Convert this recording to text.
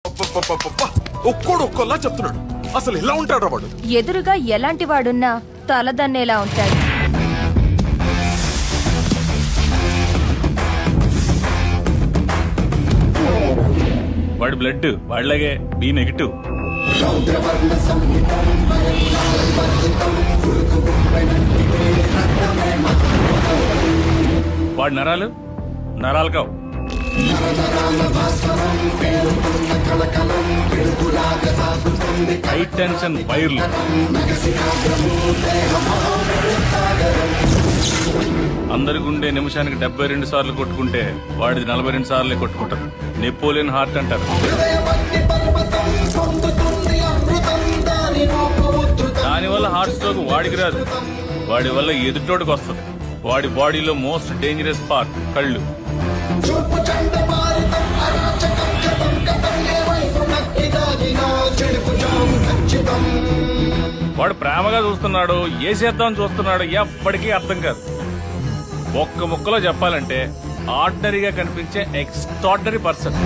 అబ్బబ్బబ్బబ్బబ్బ! ఒక్కోడు ఒక్కోలా చెప్తున్నాడు. అసలు ఎలా ఉంటాడు వాడు? ఎదురుగా ఎలాంటి వాడున్నా తలదన్నేలా ఉంటాడు. వాడి బ్లడ్ వాడిలాగే బి నెగిటివ్. వాడి నరాలు నరాలు కావు. హై టెన్షన్ వైర్లు. అందరి గుండె నిమిషానికి 72 సార్లు కొట్టుకుంటే వాడిది 42 సార్లే కొట్టుకుంటారు. నెపోలియన్ హార్ట్ అంటారు. దానివల్ల హార్ట్ స్ట్రోక్ వాడికి రాదు, వాడి వల్ల ఎదుటోడికి వస్తుంది. వాడి బాడీలో మోస్ట్ డేంజరస్ పార్ట్ కళ్ళు. వాడు ప్రేమగా చూస్తున్నాడు, ఏ చేద్దాం చూస్తున్నాడు, ఎప్పటికీ అర్థం కాదు. ఒక్క ముక్కలో చెప్పాలంటే ఆర్డినరీగా కనిపించే ఎక్స్ట్రాడినరీ పర్సన్.